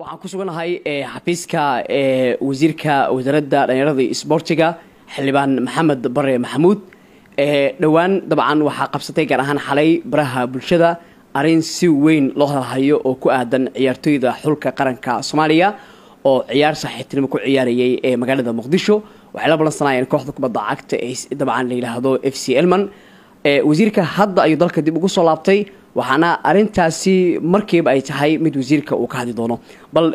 waxaan ku suganahay xafiiska wasiirka wasaaradda dhalinyarada iyo isboortiga xildhibaan maxamed bare maxamuud dhawaan dabcan waxaa qabsatay gaar ahaan xalay baraha bulshada arrin si weyn loo hadalhayo oo ku aadan ciyaartoyda xulka qaranka Soomaaliya oo ciyaar saaxiibtinimo ku ciyaarayay ee magaalada Muqdisho waxay la balansanayeen kooxda kubadda cagta ee dabcan la yiraahdo FC Elman wasiirka hadda ayuu dalka dib ugu soo laabtay waxaana arintaasi markiiba ay tahay mid wasiirka uu ka hadli doono bal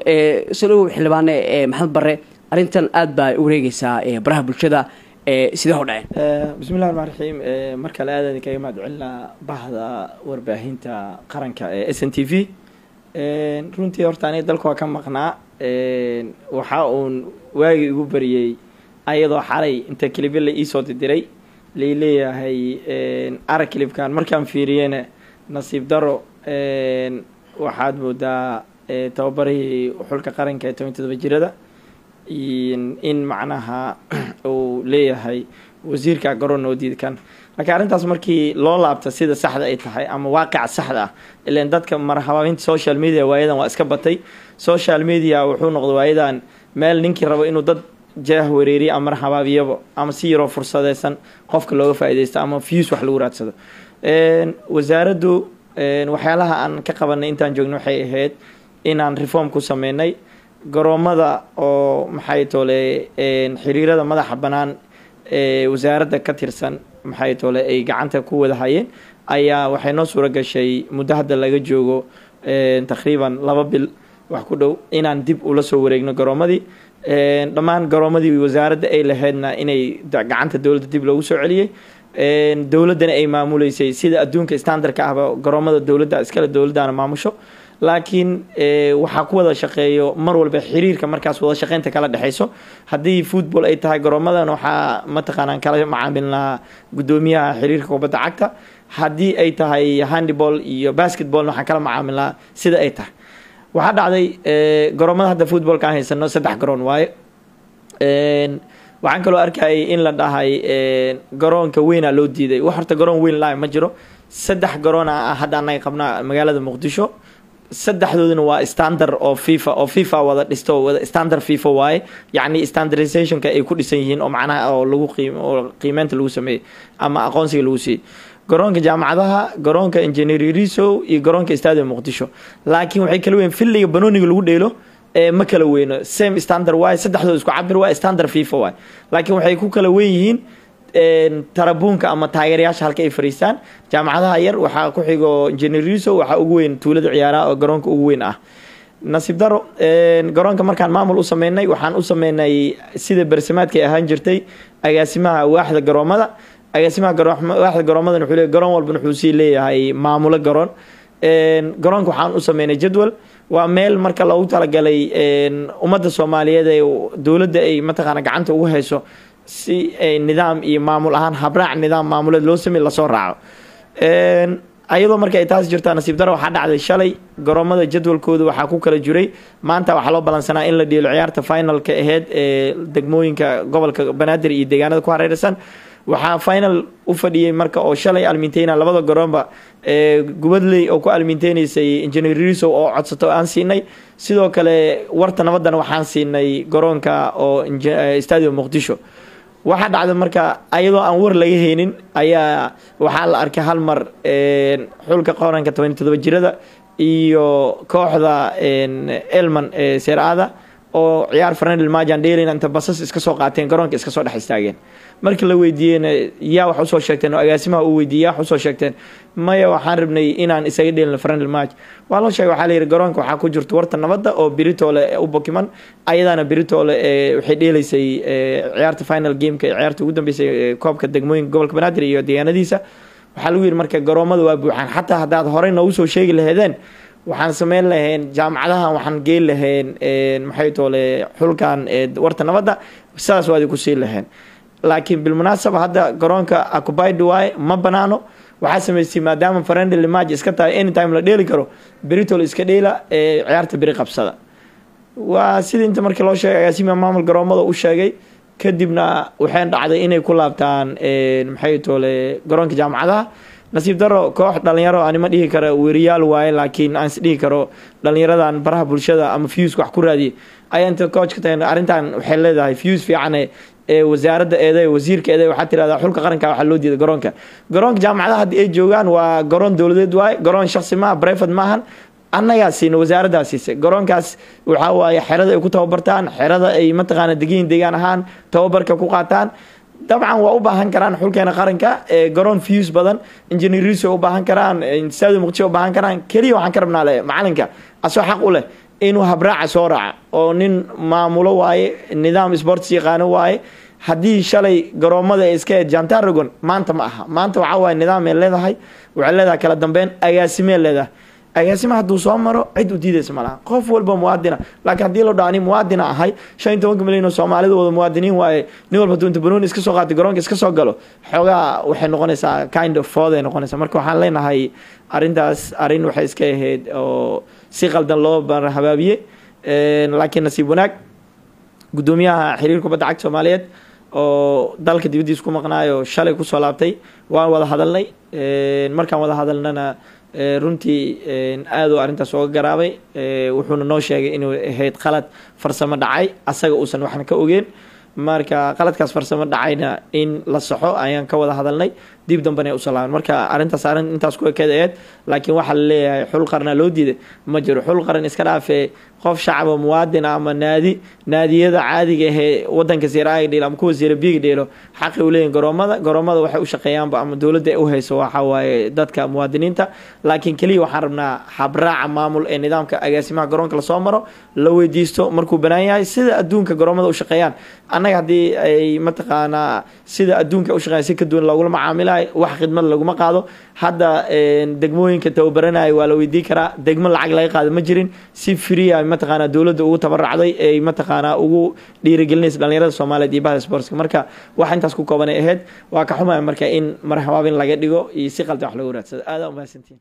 soo xildhibaan maxamed bare arintan aad baa u wareegaysaa baraha bulshada sidoo dhacay bismillaahir rahmaanir rahiim marka la aadaan kaga madcilna bahda warbaahinta qaranka ee SNTV runtii horta anay dalka waa ka maqnaa waxa uu waagi ugu bariyay ayadoo xalay inta clip la ii soo diray leeyahay arag clipkan markaan fiiriyeen nasiib daro waxaad moodaa tababarihii xulka qaranka ee 17 jirada in macnaha uu leeyahay wasiirka garoon oo diidkan laakiin arintaas markii loo laabta sida saxda ay tahay ama waaqic saxda ah ileen dadka marhabaabinta social media waayadan waa iska batay social media wuxuu noqday waayadan meel ninkii rabo inuu dad jaah wareeri ama marhabaabiyabo ama si yaro fursadeysan qofka looga faa'iideysto ama views wax lagu raadsado wasaaraddu waxyaalaha aan ka qabanay intaan joogno waxay ahayd inaan reform ku sameynay garoomada oo maxay toole xiriirada madaxa banaan wasaaradda ka tirsan maxay toole ay gacanta ku wada hayeen ayaa waxay noo suura gashay muddo hadda laga joogo taqriiban 2 bil wax ku dhow inaan dib ula soo wareegno garoomadii dhammaan garoomadii wasaaradda ay lahaydna inay gacanta dawladda dib loogu soo celiyay dawladana ay maamuleysay sida adduunka standardka ah garoomada dawladda iskala dawladana maamusho laakiin waxa ku wada shaqeeyo mar walba xiriirka markaas wada shaqeynta kala dhaxayso hadii football ay tahay garoomadan waxa ma taqaanaan kala macaamilna gudoomiyaha xiriirka kubadda cagta hadii ay tahay handball iyo basketball waxa kala macaamilna sida ay tahay waxa dhacday garoomada hadda football ka haysano 3 garoon waaye waxaan kaloo arkay in la dhahay garoonka weyn loo diiday wax horta garoon weyn la ma jiro 3 garoon hadda anay qabnaa magaalada Muqdisho saddexdooduna waa standard oo FIFA wada dhisto wada standard FIFA waaye yani standardization ka ay ku dhisan yihiin oo macnaha oo lagu qiimeynta lagu sameeyay ama aqoonsiga lagu siiyay garoonka jaamacadaha garoonka engineeriso iyo garoonka stadium Muqdisho laakiin waxay kala weyn filliga banooniga lagu dheelo ma kala weyno same standard waaye saddexdood isku cabir waaye standard FIFA waaye laakiin waxay ku kala weyn yihiin tarabuunka ama taageerayaasha halka ay fariistaan jaamacadaha yar waxa ku xigo engineeriso waxa ugu weyn tuulada ciyaaraha oo garoonka ugu weyn ah nasiib daro garoonka markaan maamul u sameynay waxaan u sameynay sida barsimaadka ay ahaan jirtay agaasimaha waaxda garoomada waaxda garoomada wuxuu leeyahay garoon walba wuxuu sii leeyahay maamulo garoon garoonka waxaan u sameynay jadwal waa meel marka loogu talagalay ummadda Soomaaliyeed ee dawladda ay mataqaana gacanta ugu hayso si nidaam iyo maamul ahaan habraac nidaam maamuleed loo sameeyo la soo raaco ayadoo markay ay taas jirtaan nasiib daro waxa dhacday shalay garoomada jadwalkooda waxa ku kala jiray maanta waxa loo balansanaa in la dhiilo ciyaarta finalka aheyd ee degmooyinka gobolka Banaadir iyo deegaanada ku hareeraysan waxa final u fadhiyay marka oo shalay alminteena labada garoonba gubadley oo ku alminteenaysay engineeriso oo codsato aan siinay sidoo kale warta nabadana waxaan siinay garoonka oo stadium Muqdisho waxa dhacday marka ayadoo aan war laga heenin ayaa waxa la arkay hal mar xulka qaranka 17 jirada iyo kooxda Elman Seeraada oo ciyaar friendly match dheelin inta basas iska soo qaateen garoonka iska soo dhax istaageen markii la weydiiyeen yaa wax u soo sheegteen oo agaasimaha uu weydiiyay wax u soo sheegteen maya waxaan rabnay inaan isaga dheelin friendly match waa loo sheegay waxa la yiri garoonka waxa ku jirto warta nabadda oo Britole u bokiman ayadana Britole waxay dheelaysay ciyaarta final game-ka ciyaarta ugu dambeysay koobka degmooyinka gobolka Banaadir iyo deegaanadiisa waxa lagu yiri marka garoomada waa buuxaan xataa hadaad horey noo soo sheegi lahaydeen waxaan sameyn lahayn jaamacadaha waxaan geel lahayn maxay toole xulkan warta nabadda saas waadi ku sii lahayn laakiin bil munaasaba hadda garoonka occupied way ma banaano waxa sameeyay maadaama friendly match iska tahay anytime la dheeli karo Britol iska dheela ciyaarta biri qabsada waa sidii inta markii loo sheegay agaasimaha maamul garoomada u sheegay kadibna waxaan dhacday inay ku laabtaan maxay toole garoonka jaamacadaha nasiib daro koox dhalinyaro aan ma dhihi karo weeriyaal waaye laakiin aan is dhihi karo dhalinyaradan baraha bulshada ama views wax ku raadiye ayaa inta coachka tahay arrintan waxay leedahay views fiican ee wasaaradda eeday wasiirka eeday waxa tiraahdaa xulka qaranka waxa loo diiday garoonka jaamacadaha hadii ay joogaan waa garoon dawladeed waaye garoon shakhsi ma private maahan annaga siina wasaaraddaas siisay garoonkaas waxa waaye xerada ay ku tababartaan xerada ay mataqaana deegaan ahaan tababarka ku qaataan dabcan waa u baahan karaan xulkeena qaranka garoon views badan engineers u baahan karaan insaadu muqdisho u baahan karaan kaliya waxaan ka rabnaa macalinka asoo xaq u leh inuu habraaca soo raaca oo nin maamulo waaye nidaam sports yaqaano waaye haddii shalay garoomada iska Jantargon maanta ma aha maanta waxa waaye nidaam ay leedahay waxay leedahay kala dambeyn agaasimee leedahay agaasima hadduu soo maro cid u diidaysa malaha qof walba muwaadina laakiin haddii la dhaani muwaadina ahay 15 milyan oo Soomaalidu wada muwaadiniin waaye nin walba inta banooni iska soo qaatay garoonka iska soo galo xogaa waxay noqonaysaa kind of fraud ay noqonaysaa marka waxaan leenahay arintaas arin waxay iska ahayd oo si qaldan loo habaabiye laakiin nasiib wanaag gudoomiyaha xiriirka kubadda cagta Soomaaliyeed oo dalka dibadiisa ku maqnaayo shalay ku soo laabtay waan wada hadalnay markaan wada hadalnana runtii aad oo arintaas uga garaabay wuxuuna noo sheegay inuu ahayd qalad farsamo dhacay asaga uusan waxna ka ogeen marka qaladkaas farsamo dhacayna in la saxo ayaan ka wada hadalnay dib dambana u salaaman marka arintaas intaas ku ekeedeed laakiin waxa la leeyahay xul qarna loo diiday ma jiro xul qaran iska dhaafay qof shacab muwaadin ama naadiyada caadiga ah wadanka Soomaaliya dheel ama kuwa Soomaaliya dheelo xaq u leeyahay garoomada waxay u shaqeeyaan ama dawladda ay u hayso waxa waaye dadka muwaadiniinta laakiin kaliya waxaan rabnaa habraaca maamul ee nidaamka agaasimaha garoonka la soo maro la weydiisto markuu banaan yahay sida adduunka garoomada u shaqeeyaan annaga hadii ay mataqaana sida adduunka u shaqeeyaan si ka duwan loogu macaamilay wax khidmad lagu ma qaado hadda degmooyinka tababaranay waa la weydii karaa degmo lacag laga qaado ma jirin si free ah mataqaana dawladda ugu tabarracday ay mataqaana ugu dhiirigelinaysa dhalinyarada Soomaaliyeed iyo bahda sports marka wax intaas ku koobanay ahayd waa ka xumahay marka in marxabaabin laga dhigo iyo si qaldan wax lagu raadsado aad u mahadsantiin